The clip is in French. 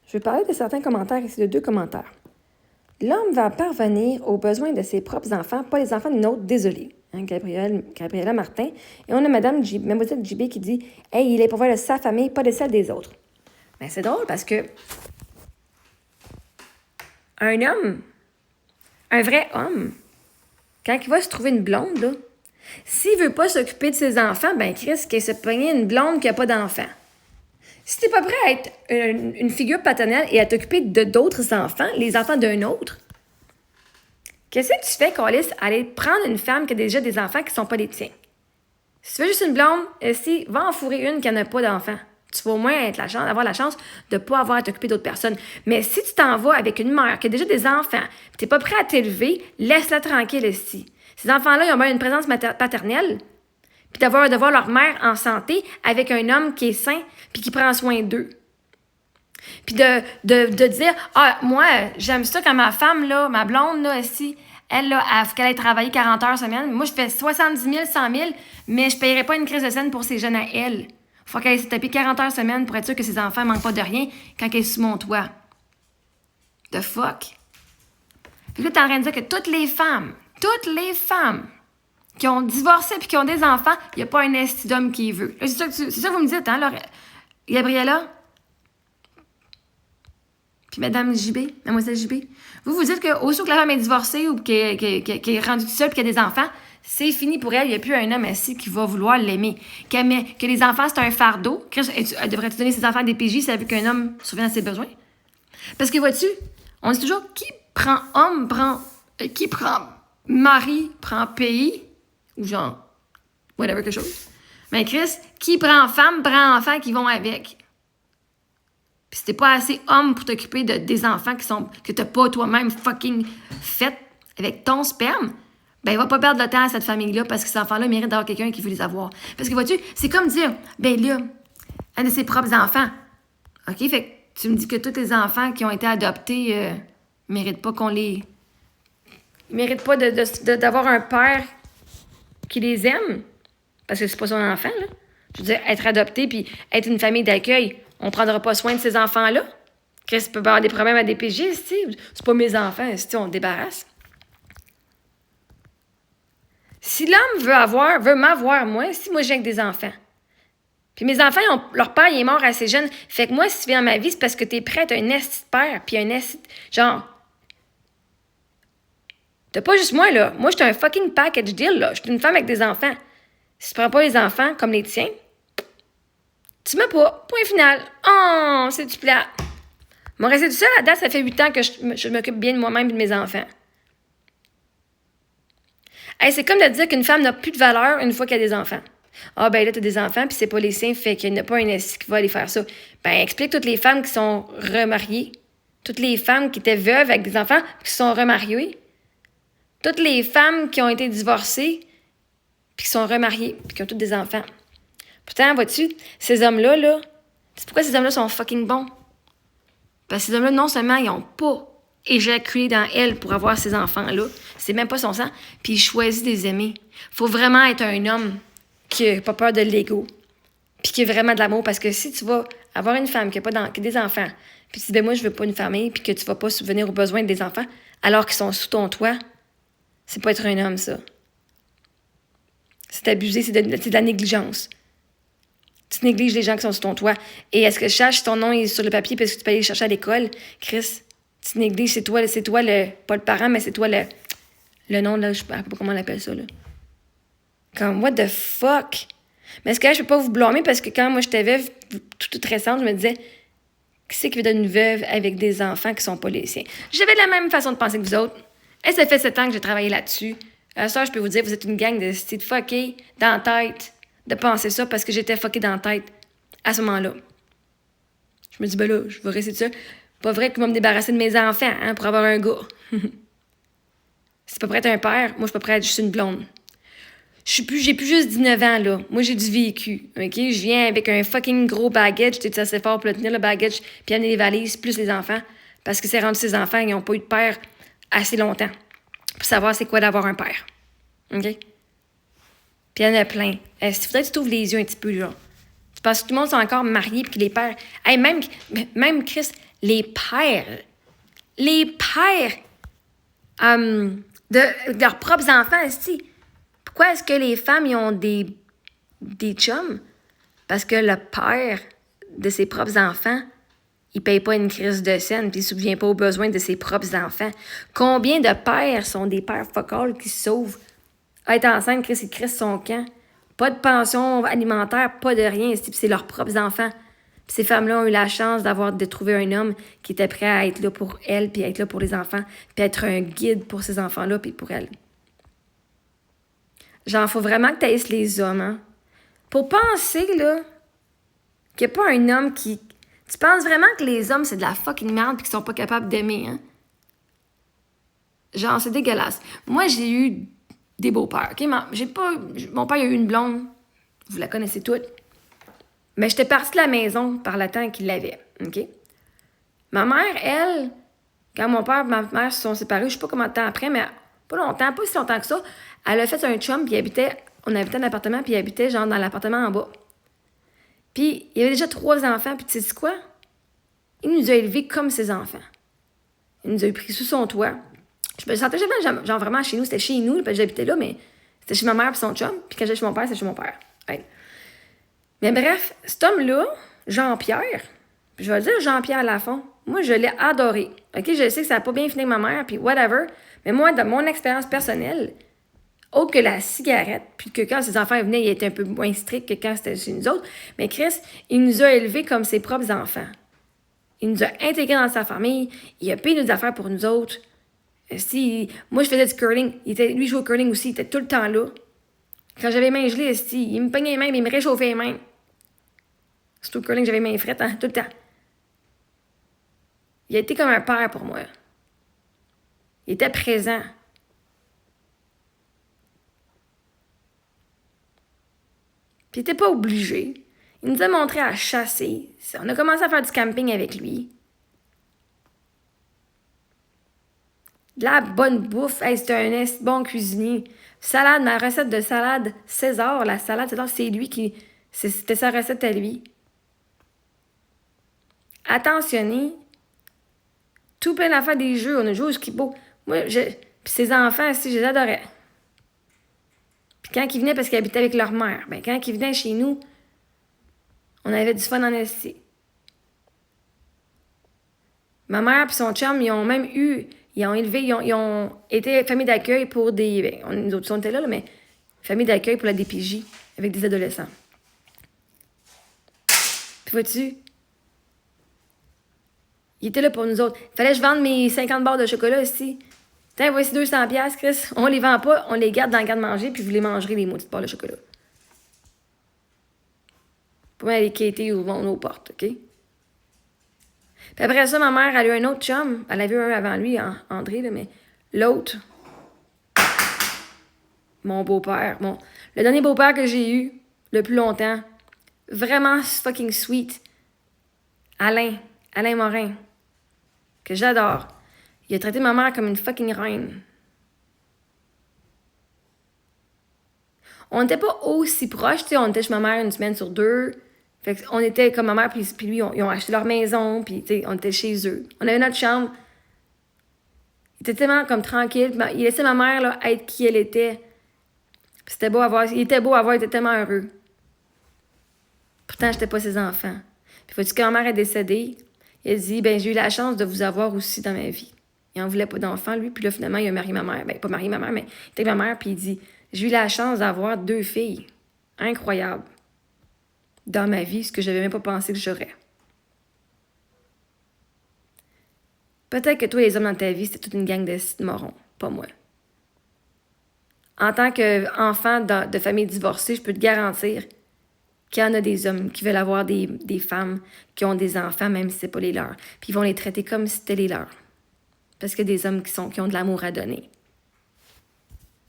Je vais parler de certains commentaires ici, de 2 commentaires. L'homme va parvenir aux besoins de ses propres enfants, pas les enfants d'une autre, désolé. Hein, Gabriella Martin. Et on a Mademoiselle JB qui dit « Hey, il est pour voir de sa famille, pas de celle des autres. » Ben, c'est drôle parce que un homme, un vrai homme, quand il va se trouver une blonde, là, s'il veut pas s'occuper de ses enfants, ben Chris, qu'il se pogner une blonde qui n'a pas d'enfants. Si t'es pas prêt à être une figure paternelle et à t'occuper de d'autres enfants, les enfants d'un autre, qu'est-ce que tu fais, Carlis, aller prendre une femme qui a déjà des enfants qui sont pas les tiens? Si tu veux juste une blonde, va en fourrer une qui n'a pas d'enfants. Tu vas au moins avoir la chance de ne pas avoir à t'occuper d'autres personnes. Mais si tu t'en vas avec une mère qui a déjà des enfants, tu n'es pas prêt à t'élever, laisse-la tranquille ici. Ces enfants-là, ils ont bien une présence paternelle, puis de voir leur mère en santé avec un homme qui est sain puis qui prend soin d'eux. Puis de dire « Ah, moi, j'aime ça quand ma femme, là, ma blonde, là, ici, elle, là, il faut qu'elle aille travailler 40 heures semaine. Moi, je fais 70 000, 100 000, mais je ne paierai pas une crise de scène pour ces jeunes à elle. Il faut qu'elle aille se taper 40 heures semaine pour être sûre que ses enfants ne manquent pas de rien quand elle est sous mon toit. » The fuck? Puis là, t'es en train de dire que toutes les femmes qui ont divorcé puis qui ont des enfants, il n'y a pas un esti d'homme qui veut. C'est ça que vous me dites, hein, Gabriella? Puis Mademoiselle JB. Vous dites qu'aussitôt que la femme est divorcée ou qu'elle est rendue toute seule et qu'elle a des enfants, c'est fini pour elle. Il n'y a plus un homme assis qui va vouloir l'aimer. Que les enfants, c'est un fardeau. Elle devrait-tu donner ses enfants à des PJ si elle veut qu'un homme survienne à ses besoins? Parce que vois-tu, on dit toujours qui prend homme, qui prend mari, prend pays, ou genre, whatever, quelque chose. Mais Chris, qui prend femme, prend enfant qui vont avec. Puis si t'es pas assez homme pour t'occuper des enfants que t'as pas toi-même fucking fait avec ton sperme, ben il va pas perdre le temps à cette famille-là parce que ces enfants-là méritent d'avoir quelqu'un qui veut les avoir. Parce que vois-tu, c'est comme dire, ben là, un de ses propres enfants. OK, fait que tu me dis que tous les enfants qui ont été adoptés méritent pas qu'on les... méritent pas d'avoir un père qui les aime. Parce que c'est pas son enfant, là. Je veux dire, être adopté puis être une famille d'accueil, on prendra pas soin de ces enfants-là. Qu'est-ce peut avoir des problèmes à des PG, c'est pas mes enfants, on se débarrasse. Si l'homme veut m'avoir, moi, si moi j'ai avec des enfants, puis mes enfants, leur père, il est mort assez jeune, fait que moi, si tu viens dans ma vie, c'est parce que t'es prêt à être un esti de père, puis un esti... Genre... T'as pas juste moi, là. Moi, j'étais un fucking package deal, là. J'étais une femme avec des enfants. Si tu prends pas les enfants comme les tiens, tu m'as pas. Point final. Oh, c'est du plat. Moi, rester tout seul à date, ça fait 8 ans que je m'occupe bien de moi-même et de mes enfants. Hey, c'est comme de dire qu'une femme n'a plus de valeur une fois qu'elle a des enfants. Ah, ben là, t'as des enfants, puis c'est pas les siens, fait qu'il n'y a pas un esti qui va aller faire ça. Ben, explique toutes les femmes qui sont remariées. Toutes les femmes qui étaient veuves avec des enfants, qui se sont remariées. Toutes les femmes qui ont été divorcées, puis qui sont remariées, puis qui ont toutes des enfants. Pourtant, vois-tu, ces hommes-là, là, c'est pourquoi ces hommes-là sont fucking bons. Parce que ces hommes-là, non seulement ils n'ont pas éjaculé dans elle pour avoir ces enfants-là, c'est même pas son sang, puis ils choisissent de les aimer. Faut vraiment être un homme qui n'a pas peur de l'ego, puis qui a vraiment de l'amour, parce que si tu vas avoir une femme qui a des enfants, puis tu dis, ben moi, je veux pas une famille, puis que tu vas pas subvenir aux besoins des enfants, alors qu'ils sont sous ton toit, c'est pas être un homme, ça. C'est abusé, c'est de la négligence. Tu négliges les gens qui sont sur ton toit. Et est-ce que je cherche si ton nom est sur le papier parce que tu peux aller le chercher à l'école? Chris, tu négliges, c'est toi pas le parent, mais c'est toi le nom, là, je sais pas comment on appelle ça, là. Comme, what the fuck? Mais est-ce que là, je peux pas vous blâmer parce que quand moi, j'étais veuve, toute récente, je me disais, qui c'est qui veut donner une veuve avec des enfants qui sont pas les siens? J'avais la même façon de penser que vous autres. Et ça fait 7 ans que j'ai travaillé là-dessus. À ça, je peux vous dire, vous êtes une gang de style fuckés dans la tête de penser ça parce que j'étais fuckée dans la tête à ce moment-là. Je me dis, ben là, je vais rester de ça. Pas vrai qu'il va me débarrasser de mes enfants, hein, pour avoir un gars. C'est pas prêt à être un père, moi, je suis pas prête à être juste une blonde. J'ai plus juste 19 ans, là. Moi, j'ai du vécu, OK? Je viens avec un fucking gros baggage. J'étais assez fort pour tenir le baggage puis amener les valises, plus les enfants. Parce que c'est rendu ces enfants, ils n'ont pas eu de père assez longtemps pour savoir c'est quoi d'avoir un père. OK? Puis il y en a plein. S'il faudrait que tu t'ouvres les yeux un petit peu, genre. C'est parce que tout le monde sont encore mariés puis que les pères... Hey, même Chris, les pères de leurs propres enfants, aussi. Pourquoi est-ce que les femmes ils ont des chums? Parce que le père de ses propres enfants, il paye pas une crise de scène puis il ne souvient pas aux besoins de ses propres enfants. Combien de pères sont des pères fuck-all qui se sauvent? Être enceinte, Chris, il crisse son camp. Pas de pension alimentaire, pas de rien. C'est leurs propres enfants. Puis ces femmes-là ont eu la chance de trouver un homme qui était prêt à être là pour elles, puis être là pour les enfants, puis être un guide pour ces enfants-là, puis pour elles. Genre, faut vraiment que tu haïsses les hommes, hein? Pour penser, là, qu'il n'y a pas un homme qui... Tu penses vraiment que les hommes, c'est de la fucking merde puis qu'ils sont pas capables d'aimer, hein? Genre, c'est dégueulasse. Moi, j'ai eu des beaux-pères, OK? Mon père, il a eu une blonde. Vous la connaissez toutes. Mais j'étais partie de la maison par le temps qu'il l'avait, OK? Ma mère, elle, quand mon père et ma mère se sont séparés, je sais pas combien de temps après, mais pas longtemps, pas si longtemps que ça, elle a fait un chum, puis on habitait un appartement, puis il habitait genre dans l'appartement en bas. Puis il y avait déjà 3 enfants, puis tu sais quoi? Il nous a élevés comme ses enfants. Il nous a pris sous son toit. Je me sentais jamais, genre vraiment chez nous, c'était chez nous, parce que j'habitais là, mais c'était chez ma mère et son chum, puis quand j'étais chez mon père, c'était chez mon père. Ouais. Mais bref, cet homme-là, Jean-Pierre, je vais le dire Jean-Pierre Lafont, moi, je l'ai adoré. OK, je sais que ça n'a pas bien fini avec ma mère, puis whatever, mais moi, dans mon expérience personnelle, autre que la cigarette, puis que quand ses enfants venaient, il était un peu moins strict que quand c'était chez nous autres, mais Chris, il nous a élevés comme ses propres enfants. Il nous a intégrés dans sa famille, il a payé nos affaires pour nous autres. Moi, je faisais du curling, lui, il jouait au curling aussi, il était tout le temps là. Quand j'avais les mains gelées, il me peignait les mains, mais il me réchauffait les mains. C'est tout le curling, j'avais les mains frettes, hein, tout le temps. Il a été comme un père pour moi. Il était présent. Puis il n'était pas obligé. Il nous a montré à chasser. On a commencé à faire du camping avec lui. De la bonne bouffe. Hey, c'était un bon cuisinier. Salade, ma recette de salade César, la salade César, c'est lui qui... C'était sa recette à lui. Attentionné. Tout plein d'affaires des jeux. On a joué au skibo. Puis ses enfants, je les adorais. Puis quand ils venaient, parce qu'ils habitaient avec leur mère, ben quand ils venaient chez nous, on avait du fun en esti. Ma mère et son chum, ils ont été famille d'accueil pour des... Ben, nous autres, on était là, mais famille d'accueil pour la DPJ, avec des adolescents. Puis vois-tu, il était là pour nous autres. Il fallait que je vende mes 50 barres de chocolat aussi. Tiens, voici 200$, Chris. On les vend pas, on les garde dans le garde-manger, puis vous les mangerez, les maudites barres de chocolat. Pour aller quêter ou vendre nos portes, OK? Puis après ça, ma mère, elle a eu un autre chum. Elle avait eu un avant lui, André, là, mais l'autre, mon beau-père, le dernier beau-père que j'ai eu le plus longtemps, vraiment fucking sweet, Alain Morin, que j'adore. Il a traité ma mère comme une fucking reine. On n'était pas aussi proches, tu sais, on était chez ma mère une semaine sur 2. Fait qu'on était comme ma mère puis lui, ils ont acheté leur maison, puis tu sais, on était chez eux. On avait notre chambre. Il était tellement comme tranquille. Il laissait ma mère là, être qui elle était. Puis il était beau à voir, il était tellement heureux. Pourtant, j'étais pas ses enfants. Puis faut-tu que ma mère est décédée, il a dit, j'ai eu la chance de vous avoir aussi dans ma vie. Il en voulait pas d'enfants, lui, puis là, finalement, il a marié ma mère. Pas marié ma mère, mais il était avec ma mère, puis il dit, j'ai eu la chance d'avoir 2 filles. Incroyable. Dans ma vie, ce que j'avais même pas pensé que j'aurais. Peut-être que toi, les hommes dans ta vie, c'était toute une gang de morons, pas moi. En tant qu'enfant de famille divorcée, je peux te garantir qu'il y en a des hommes qui veulent avoir des femmes qui ont des enfants, même si c'est pas les leurs. Puis ils vont les traiter comme si c'était les leurs. Parce qu'il y a des hommes qui ont de l'amour à donner.